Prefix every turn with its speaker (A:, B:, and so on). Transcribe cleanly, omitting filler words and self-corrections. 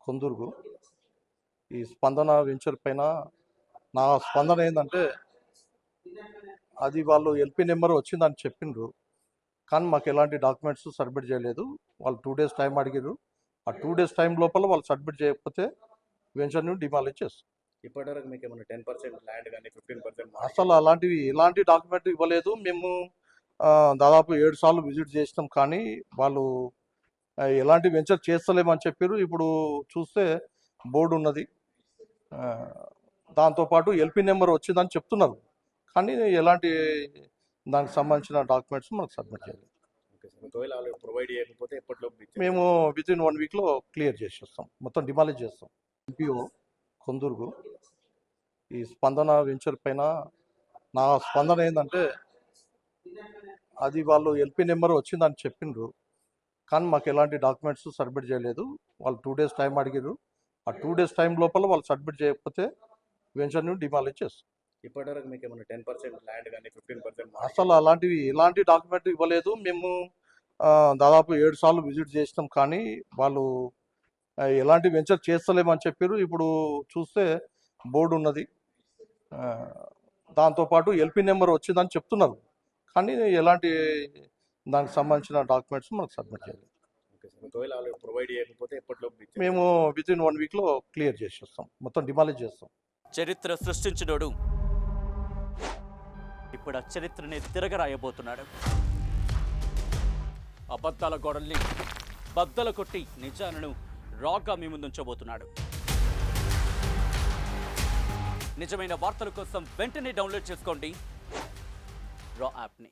A: కొందుర్గు. ఈ స్పందన వెంచర్ పైన నా స్పందన ఏంటంటే, అది వాళ్ళు ఎల్పీ నెంబర్ వచ్చిందని చెప్పిండ్రు, కానీ మాకు ఎలాంటి డాక్యుమెంట్స్ సబ్మిట్ చేయలేదు. వాళ్ళు 2 days టైం అడిగారు. ఆ 2 days టైం లోపల వాళ్ళు సబ్మిట్ చేయకపోతే వెంచర్ని డిమాలిష్ చేస్తాం.
B: ఇప్పటివరకు మీకు ఏమైనా 10% ల్యాండ్ కానీ 15%
A: అసలు ఎలాంటి డాక్యుమెంట్ ఇవ్వలేదు. మేము దాదాపు 7 సార్లు విజిట్ చేసినాం, కానీ వాళ్ళు ఎలాంటి వెంచర్ చేస్తలేమని చెప్పారు. ఇప్పుడు చూస్తే బోర్డు ఉన్నది, దాంతోపాటు ఎల్పీ నెంబర్ వచ్చిందని చెప్తున్నారు, కానీ ఎలాంటి దానికి సంబంధించిన డాక్యుమెంట్స్ మనకు సబ్మిట్ చేయలేదు.
B: ఒకవేళ ప్రొవైడ్ చేయకపోతే ఎప్పటిలోపు
A: మేము వితిన్ 1 weekలో క్లియర్ చేసేస్తాం, మొత్తం డిమాలిష్ చేస్తాం. ఎంపీఓ కొందుర్గు. ఈ స్పందన వెంచర్ పైన నా స్పందన ఏంటంటే, అది వాళ్ళు ఎల్పీ నెంబర్ వచ్చిందని చెప్పిండ్రు, కానీ మాకు ఎలాంటి డాక్యుమెంట్స్ సబ్మిట్ చేయలేదు. వాళ్ళు 2 days టైం అడిగారు. ఆ 2 days టైం లోపల వాళ్ళు సబ్మిట్ చేయకపోతే వెంచర్ని డిమాలిష్ చేస్తాం.
B: ఇప్పటివరకు మీకు ఏమైనా 10% ల్యాండ్ కానీ 15%
A: అసలు ఎలాంటి డాక్యుమెంట్ ఇవ్వలేదు. మేము దాదాపు 7 సార్లు విజిట్ చేసినాం, కానీ వాళ్ళు ఎలాంటి వెంచర్ చేస్తలేమని చెప్పారు. ఇప్పుడు చూస్తే బోర్డు ఉన్నది, దాంతోపాటు ఎల్పీ నెంబర్ వచ్చిందని చెప్తున్నారు, కానీ ఎలాంటి దానికి సంబంధించిన డాక్యుమెంట్స్ మనకు సబ్మిట్ చేయలేదు.
B: ఒకవేళ ప్రొవైడ్ చేయకపోతే ఎప్పటిలోపు
A: మేము వితిన్ 1 weekలో క్లియర్ చేసేస్తాం, మొత్తం డిమాలిష్ చేస్తాం.
C: చరిత్ర సృష్టించినోడు ఇప్పుడు ఆ చరిత్రని తిరగరాయబోతున్నాడు. అబద్ధాల గోడల్ని బద్దలు కొట్టి నిజాలను రాగా మీ ముందుంచబోతున్నాడు. నిజమైన వార్తల కోసం వెంటనే డౌన్లోడ్ చేసుకోండి రా యాప్ని.